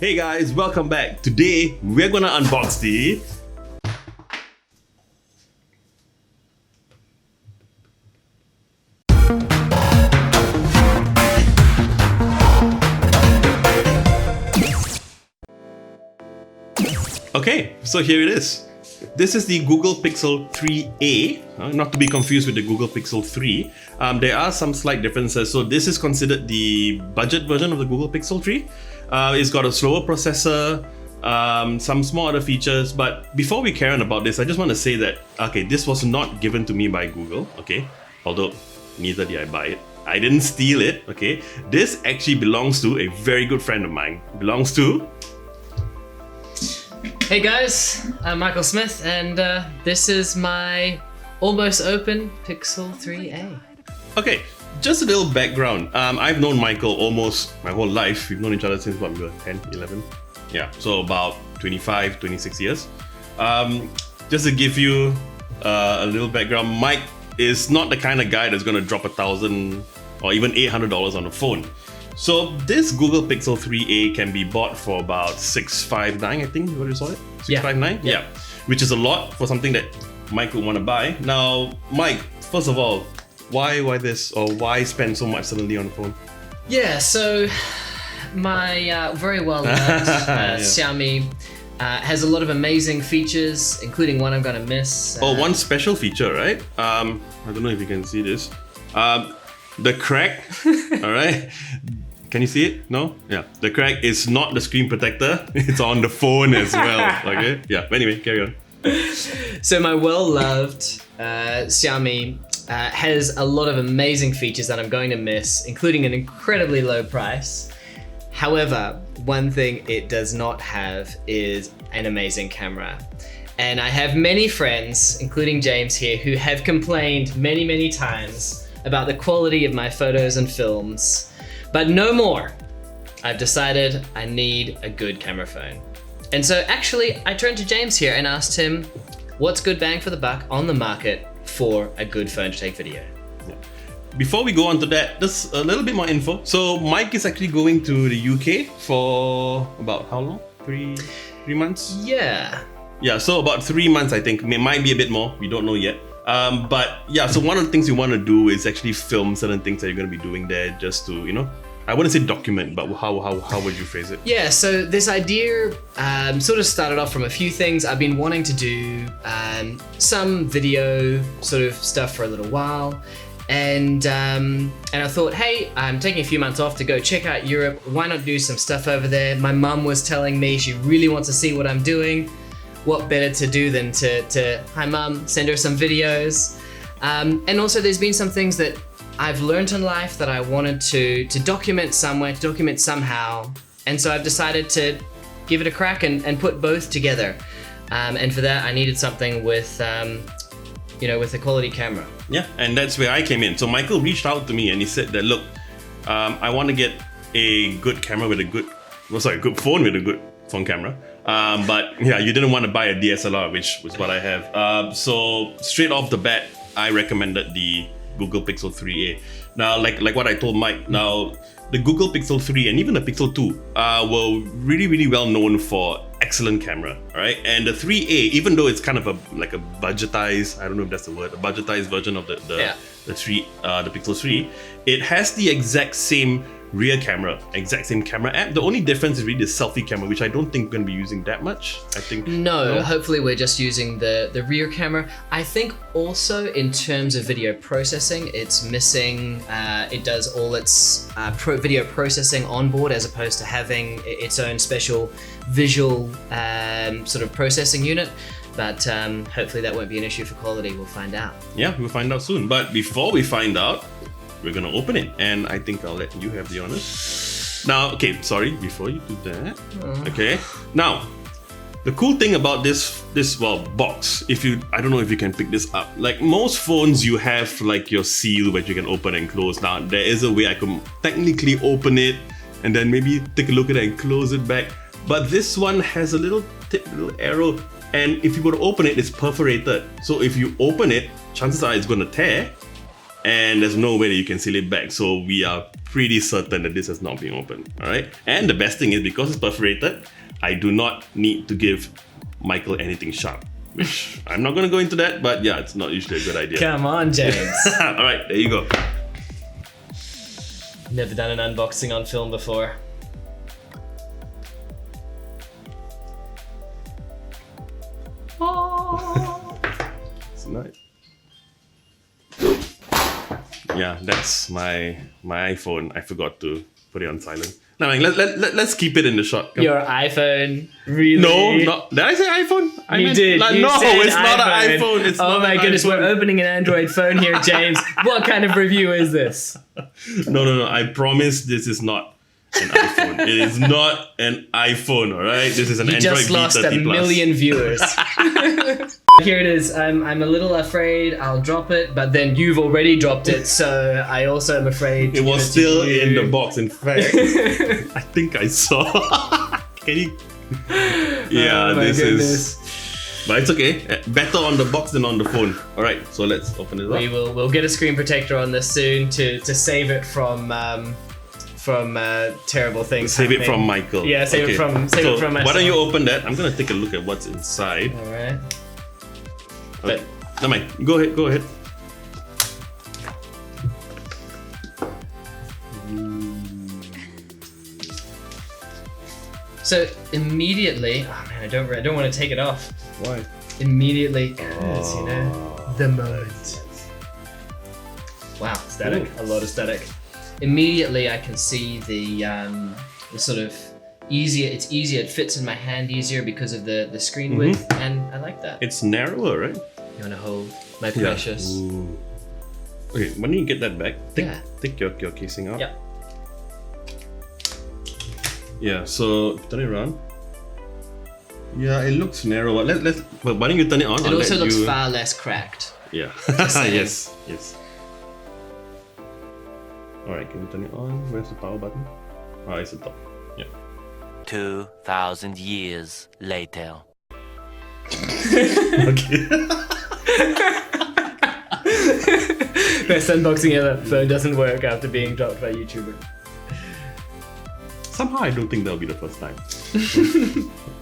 Hey guys, welcome back. Today, we're gonna unbox the Okay, so here it is. This is the Google Pixel 3a, not to be confused with the Google Pixel 3. There are some slight differences. So this is considered the budget version of the Google Pixel 3. It's got a slower processor, some small other features. But before we carry on about this, I just want to say that, okay, this was not given to me by Google, okay? Although neither did I buy it. I didn't steal it, okay? This actually belongs to a very good friend of mine. Belongs to... Hey guys, I'm Michael Smith, and this is my almost open Pixel 3a. Okay, just a little background. I've known Michael almost my whole life. We've known each other since what, we were 10, 11? Yeah, so about 25, 26 years. Just to give you a little background, Mike is not the kind of guy that's gonna drop $1,000 or even $800 on a phone. So this Google Pixel 3a can be bought for about $659, I think, what you saw it? $659? Yeah. Which is a lot for something that Mike would want to buy. Now, Mike, first of all, why this, or why spend so much suddenly on the phone? Yeah, so my very well loved Xiaomi has a lot of amazing features, including one I'm gonna miss. One special feature, right? I don't know if you can see this. The crack, all right? Can you see it? No? Yeah. The crack is not the screen protector. It's on the phone as well. Okay? Yeah. Anyway, carry on. So my well-loved Xiaomi has a lot of amazing features that I'm going to miss, including an incredibly low price. However, one thing it does not have is an amazing camera. And I have many friends, including James here, who have complained many, many times about the quality of my photos and films. But no more. I've decided I need a good camera phone. And so actually, I turned to James here and asked him, what's good bang for the buck on the market for a good phone to take video? Yeah. Before we go on to that, just a little bit more info. So Mike is actually going to the UK for about how long? Three months? Yeah. Yeah, so about 3 months, I think. It might be a bit more. We don't know yet. But yeah, so one of the things you want to do is actually film certain things that you're going to be doing there, just to, you know, I wouldn't say document, but how would you phrase it? Yeah, so this idea sort of started off from a few things. I've been wanting to do some video sort of stuff for a little while. And I thought, hey, I'm taking a few months off to go check out Europe. Why not do some stuff over there? My mum was telling me she really wants to see what I'm doing. What better to do than to hi mum, send her some videos. And also there's been some things that I've learned in life that I wanted to document somewhere, to document somehow. And so I've decided to give it a crack and put both together. And for that I needed something with, with a quality camera. Yeah, and that's where I came in. So Michael reached out to me and he said that, look, I want to get a good camera with a good phone with a good phone camera. But yeah, you didn't want to buy a DSLR, which was what I have. So straight off the bat, I recommended the Google Pixel 3a. Now, like what I told Mike, now the Google Pixel 3 and even the Pixel 2 were really, really well known for excellent camera, right? And the 3a, even though it's kind of like a budgetized, I don't know if that's the word, a budgetized version of the Pixel 3, it has the exact same rear camera, exact same camera app. The only difference is really the selfie camera, which I don't think we're going to be using that much. I think no, hopefully we're just using the rear camera. I think also in terms of video processing, it's missing, it does all its video processing on board as opposed to having its own special visual sort of processing unit. But hopefully that won't be an issue for quality. We'll find out. Yeah, we'll find out soon. But before we find out, we're gonna open it, and I think I'll let you have the honors. Now, okay, sorry, before you do that, okay. Now, the cool thing about this box, I don't know if you can pick this up. Like most phones, you have like your seal which you can open and close. Now, there is a way I can technically open it and then maybe take a look at it and close it back. But this one has a little tip, little arrow, and if you were to open it, it's perforated. So if you open it, chances are it's gonna tear. and there's no way that you can seal it back. So we are pretty certain that this has not been opened. All right. And the best thing is, because it's perforated, I do not need to give Michael anything sharp. Which I'm not gonna go into that, but yeah, it's not usually a good idea. Come on, James. All right, there you go. Never done an unboxing on film before. It's nice. Yeah, that's my iPhone. I forgot to put it on silent. No, man, let's keep it in the shot. Come. Your iPhone, really? No, not. Did I say iPhone? You did. Like, You no, said it's not an iPhone. It's oh not my an goodness, iPhone. we're opening an Android phone here, James. What kind of review is this? No. I promise this is not an iPhone. It is not an iPhone, alright? This is an You Android just lost V30 a Plus. million viewers. Here it is. I'm a little afraid I'll drop it, but then you've already dropped it, so I also am afraid to It was give still to you. in the box. In fact, I think I saw. Can you? Yeah, Oh my this goodness. is. But it's okay. Better on the box than on the phone. All right, so let's open it up. We'll get a screen protector on this soon to save it from terrible things. Save it happening. from Michael. Yeah, save it from myself. Why don't you open that? I'm gonna take a look at what's inside. All right. Okay. Never mind. Go ahead. So immediately, oh man, I don't want to take it off. Why? Immediately, because you know the moment. Wow, static. Ooh. A lot of static. Immediately, I can see the sort of easier. It's easier. It fits in my hand easier because of the screen width, and I like that. It's narrower, right? You want to hold my precious? Ooh. Okay, why don't you get that back? Take your casing out. Yeah. Yeah, so turn it around. Yeah, it looks narrower. But why don't you turn it on? It also looks far less cracked. Yeah. saying. yes. Alright, can you turn it on? Where's the power button? Oh, it's the top. Yeah. 2,000 years later. Okay. Best unboxing ever. Phone doesn't work after being dropped by YouTuber. Somehow I don't think that'll be the first time.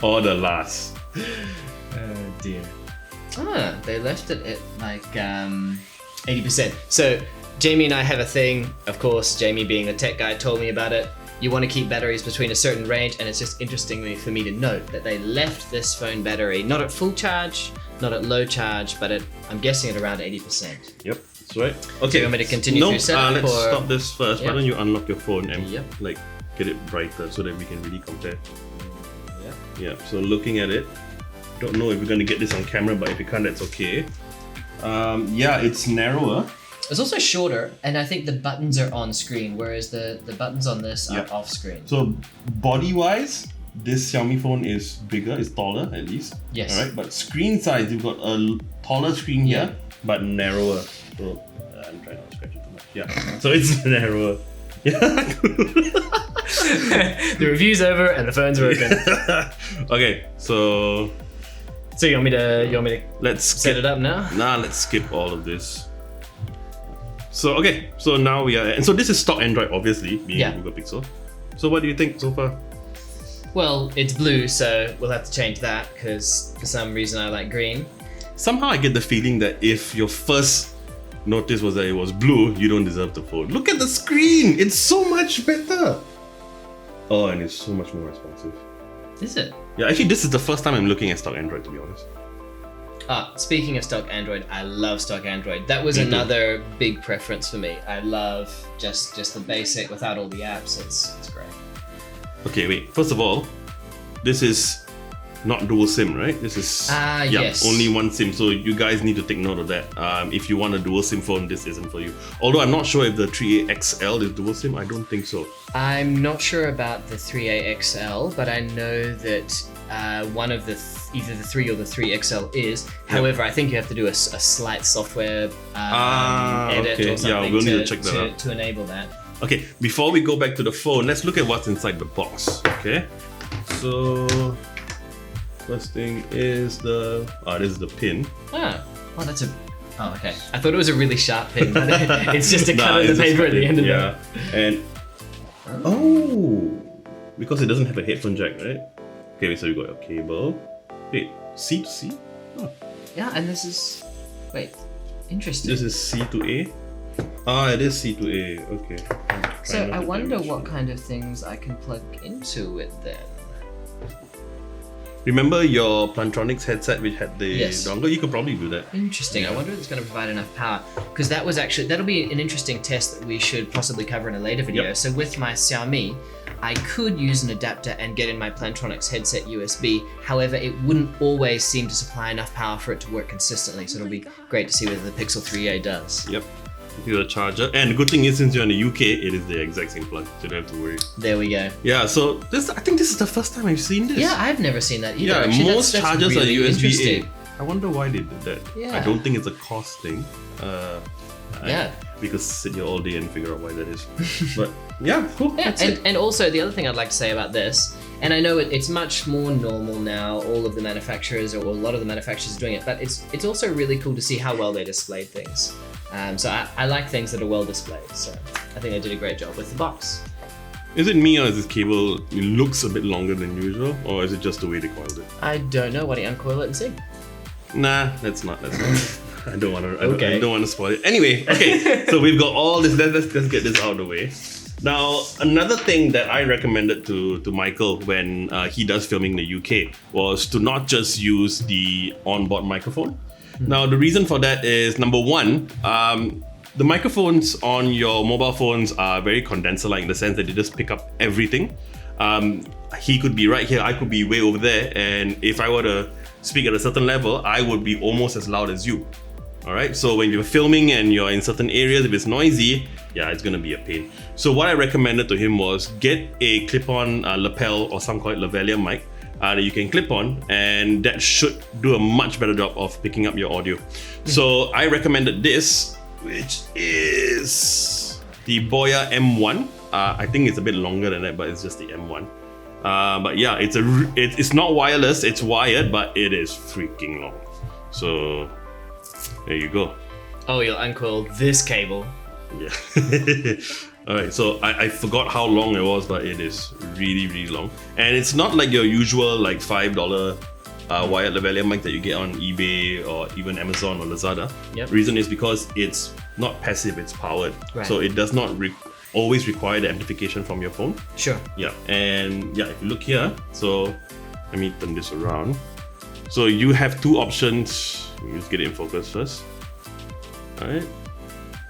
Or the last. Oh dear. They left it at like 80%. So Jamie and I have a thing, of course, Jamie being a tech guy told me about it. You want to keep batteries between a certain range, and it's just interestingly for me to note that they left this phone battery not at full charge, not at low charge, but I'm guessing at around 80%. Yep, that's right. Okay. Do you want me to continue through setup, let's or- stop this first. Yep. Why don't you unlock your phone and Yep. like get it brighter so that we can really compare. Yeah. Yeah, so looking at it, don't know if we're gonna get this on camera, but if you can't, that's okay. Yeah, it's narrower. It's also shorter, and I think the buttons are on screen, whereas the buttons on this are Yep. off screen. So body-wise, this Xiaomi phone is bigger, it's taller at least. Yes. Alright, but screen size, you've got a taller screen here, but narrower. So I'm trying not to scratch it too much. Yeah. So it's narrower. Yeah. The review's over and the phone's broken. Okay, so So you want me to let's set it up now? Let's skip all of this. So okay, so now we are, and so this is stock Android, obviously, being Yeah. Google Pixel. So what do you think so far? Well, it's blue, so we'll have to change that because for some reason I like green. Somehow I get the feeling that if your first notice was that it was blue, you don't deserve the phone. Look at the screen! It's so much better! Oh, and it's so much more responsive. Is it? Yeah, actually this is the first time I'm looking at stock Android, to be honest. Speaking of stock Android, I love stock Android. That was Me too. another big preference for me. I love just the basic without all the apps. It's great. Okay, wait. First of all, this is not dual SIM, right? This is yes. only one SIM. So you guys need to take note of that. If you want a dual SIM phone, this isn't for you. Although I'm not sure if the 3A XL is dual SIM. I don't think so. I'm not sure about the 3A XL, but I know that one of the either the 3 or the 3 XL is. However, I think you have to do a slight software edit okay. or something Yeah, we'll need to check that out. to enable that. Okay, before we go back to the phone, let's look at what's inside the box. Okay, so first thing is this is the pin. Oh, that's a Oh, okay. I thought it was a really sharp pin, but it's just a Nah, cut of it's the just paper at the cutting, end of yeah. it. And because it doesn't have a headphone jack, right? Okay, so we got your cable. Wait, C to C? Oh, Yeah, and this is... Wait, interesting. this is C to A? Ah, it is C to A. Okay. So Try not I to wonder damage what it. kind of things I can plug into it then. Remember your Plantronics headset which had the Yes. dongle? You could probably do that. Interesting. I wonder if it's going to provide enough power, because that'll be an interesting test that we should possibly cover in a later video. Yep. So with my Xiaomi, I could use an adapter and get in my Plantronics headset USB. However, it wouldn't always seem to supply enough power for it to work consistently. So it'll be great to see whether the Pixel 3a does. Yep. Your charger. And the good thing is, since you're in the UK, it is the exact same plug, so you don't have to worry. There we go. Yeah, so I think this is the first time I've seen this. Yeah, I've never seen that either. Yeah, Actually, most that's chargers really are USB-A. interesting. I wonder why they did that. Yeah. I don't think it's a cost thing. Yeah. We could sit here all day and figure out why that is. But yeah, cool. Yeah, That's it. and also the other thing I'd like to say about this, and I know it's much more normal now, all of the manufacturers or a lot of the manufacturers are doing it, but it's also really cool to see how well they displayed things. So I like things that are well displayed, so I think they did a great job with the box. Is it me or is this cable, it looks a bit longer than usual, or is it just the way they coiled it? I don't know, why don't you uncoil it and see? Nah, that's not. I don't want to. Okay. I don't want to spoil it. Anyway, okay. So we've got all this. Let's get this out of the way. Now, another thing that I recommended to Michael when he does filming in the UK was to not just use the onboard microphone. Now, the reason for that is number one, the microphones on your mobile phones are very condenser-like in the sense that they just pick up everything. He could be right here, I could be way over there, and if I were to speak at a certain level, I would be almost as loud as you. Alright, so when you're filming and you're in certain areas, if it's noisy, yeah, it's gonna be a pain. So what I recommended to him was get a clip-on lapel, or some call it lavalier mic, that you can clip on, and that should do a much better job of picking up your audio. So I recommended this, which is the Boya M1. I think it's a bit longer than that, but it's just the M1. But yeah, it's not wireless, it's wired, but it is freaking long. So there you go. Oh, you'll uncoil this cable. Yeah. Alright, so I forgot how long it was, but it is really, really long. And it's not like your usual like $5 wired lavalier mic that you get on eBay or even Amazon or Lazada. Yep. Reason is because it's not passive, it's powered. Right. So it does not always require the amplification from your phone. Sure. Yeah, and yeah, if you look here, so let me turn this around. So you have two options. Let me just get it in focus first. Alright.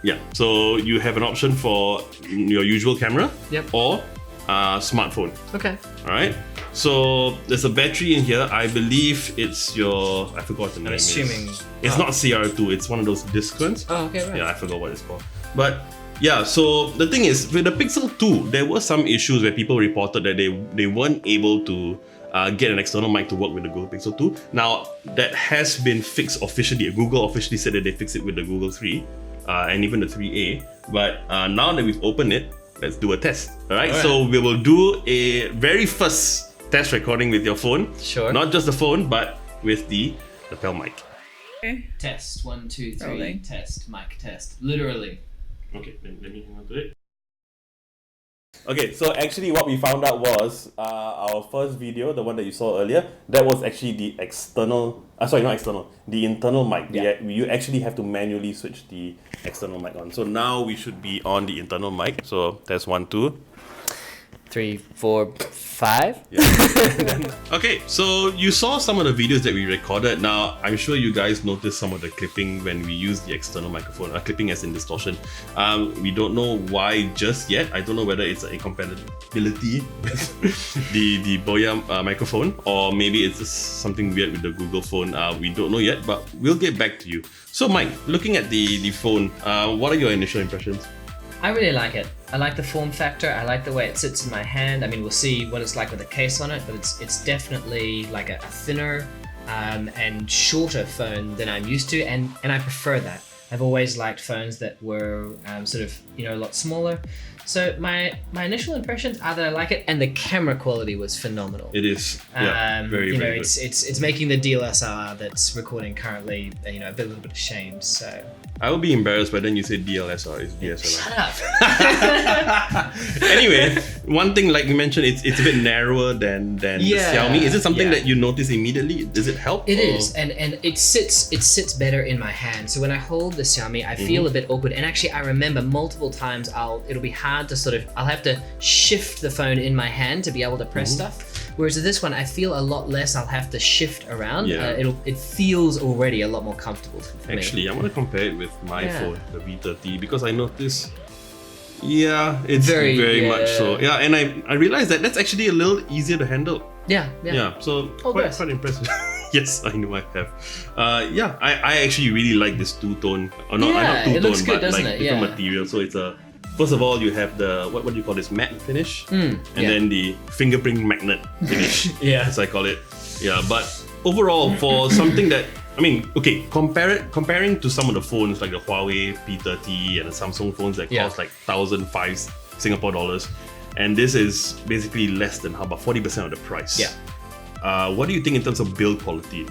Yeah, so you have an option for your usual camera. Yep. Or smartphone. Okay. Alright. So there's a battery in here. I believe it's your, I forgot the name. assuming- It's not CR2, it's one of those disc ones. Oh, okay, right. Yeah, I forgot what it's called. But yeah, so the thing is, with the Pixel 2, there were some issues where people reported that they weren't able to get an external mic to work with the Google Pixel 2. Now, that has been fixed officially. Google officially said that they fixed it with the Google 3 and even the 3A. But now that we've opened it, let's do a test. Alright, so we will do a very first test recording with your phone. Sure. Not just the phone, but with the lapel mic. Okay. Test, 1, 2, 3, Rolling. test, mic test. Literally. Okay, let me hang on to it. Okay, so actually what we found out was our first video, the one that you saw earlier, that was actually the external, sorry, not external, the internal mic. Yeah. You actually have to manually switch the external mic on. So now we should be on the internal mic. So that's 1, 2. 3, 4, 5. Okay, so you saw some of the videos that we recorded. Now, I'm sure you guys noticed some of the clipping when we use the external microphone. Clipping as in distortion. We don't know why just yet. I don't know whether it's a compatibility with the Boya microphone, or maybe it's just something weird with the Google phone. We don't know yet, but we'll get back to you. So Mike, looking at the phone, what are your initial impressions? I really like it. I like the form factor. I like the way it sits in my hand. I mean, we'll see what it's like with a case on it, but it's definitely like a thinner and shorter phone than I'm used to, and I prefer that. I've always liked phones that were sort of, a lot smaller. So my initial impressions are that I like it, and the camera quality was phenomenal. It is. Yeah, very, you know, very good. it's making the DLSR that's recording currently, you know, a little bit ashamed. So I would be embarrassed, but then you say DLSR is DSLR. shut up. Anyway, one thing like you mentioned, it's a bit narrower than the Xiaomi. Is it something that you notice immediately? Does it help? It is, and it sits better in my hand. So when I hold the Xiaomi, I feel a bit awkward. And actually, I remember multiple times it'll be hard to I'll have to shift the phone in my hand to be able to press stuff. Whereas with this one, I feel a lot less. I'll have to shift around. Yeah. It feels already a lot more comfortable for me. Actually, I want to compare it with my phone, the V30, because I noticed. Yeah, it's very much so. Yeah, and I realized that that's actually a little easier to handle. Yeah. So quite impressive. Yes, I know I have. I actually really like this two-tone, or not two-tone, it looks good, but doesn't like it? different material. So it's a, first of all, you have the, what do you call this, matte finish? And then the fingerprint magnet finish, as I call it. Yeah, but overall, for something that, I mean, okay, comparing to some of the phones like the Huawei P30 and the Samsung phones that cost like 1,005 Singapore dollars, and this is basically less than about 40% of the price. What do you think in terms of build quality?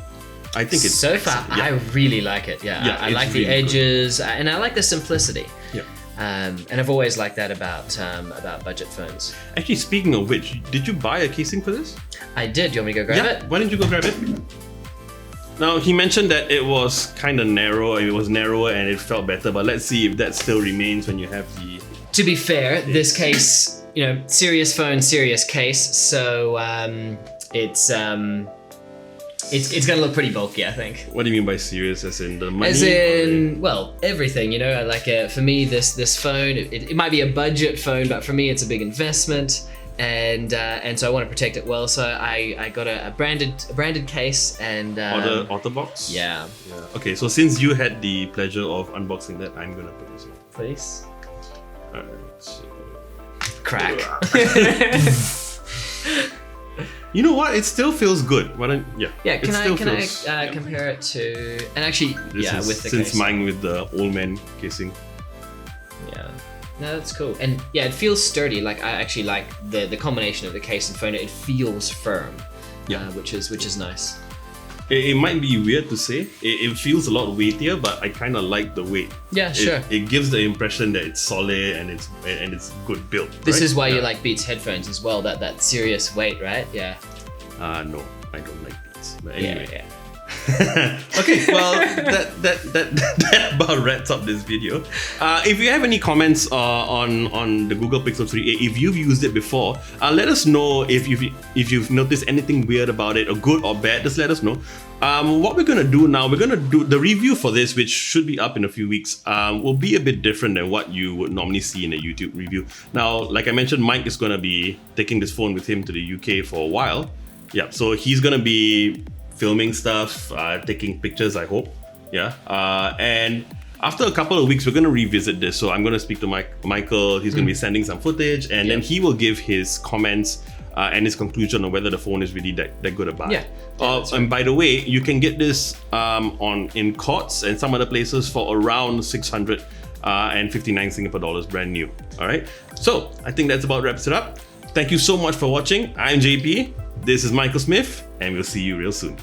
I think it's so far. I really like it. I like the really edges, and I like the simplicity. Yeah. And I've always liked that about budget phones. Actually, speaking of which, did you buy a casing for this? I did. Do you want me to go grab it? Why didn't you go grab it? Now, he mentioned that it was kind of narrow, it was narrower and it felt better, but let's see if that still remains when you have the... To be fair, this case, you know, serious phone, serious case, so it's gonna look pretty bulky, I think. What do you mean by serious? As in the money? As in, well, everything, you know, like for me, this phone, it might be a budget phone, but for me, it's a big investment. And so I want to protect it well. So I got a branded case and Otterbox? Yeah. Okay, so since you had the pleasure of unboxing that, I'm gonna put this in. Please. Alright, so... Crack. You know what? It still feels good. Why don't Yeah. Can I compare it to? And actually, with the since case. mine with the old man casing. Yeah. No, that's cool. And yeah, it feels sturdy. Like I actually like the combination of the case and phone. It feels firm. Which is nice. It might be weird to say. It feels a lot weightier, but I kind of like the weight. Yeah, sure. It gives the impression that it's solid and it's good built. This is why you like Beats headphones as well. That serious weight, right? Yeah. No, I don't like Beats. But anyway. Yeah. Okay, well, that about wraps up this video. If you have any comments on the Google Pixel 3a, if you've used it before, let us know if you've noticed anything weird about it, or good or bad. Just let us know. What we're gonna do now, we're gonna do the review for this, which should be up in a few weeks. Will be a bit different than what you would normally see in a YouTube review. Now, like I mentioned, Mike is gonna be taking this phone with him to the UK for a while. Yeah, so he's gonna be filming stuff, taking pictures, I hope. And after a couple of weeks, we're going to revisit this. So I'm going to speak to Michael. He's going to be sending some footage, and then he will give his comments and his conclusion on whether the phone is really that good or bad. And by the way, you can get this in Courts and some other places for around 659 Singapore dollars, brand new. All right. So I think that's about wraps it up. Thank you so much for watching. I'm JP. This is Michael Smith, and we'll see you real soon.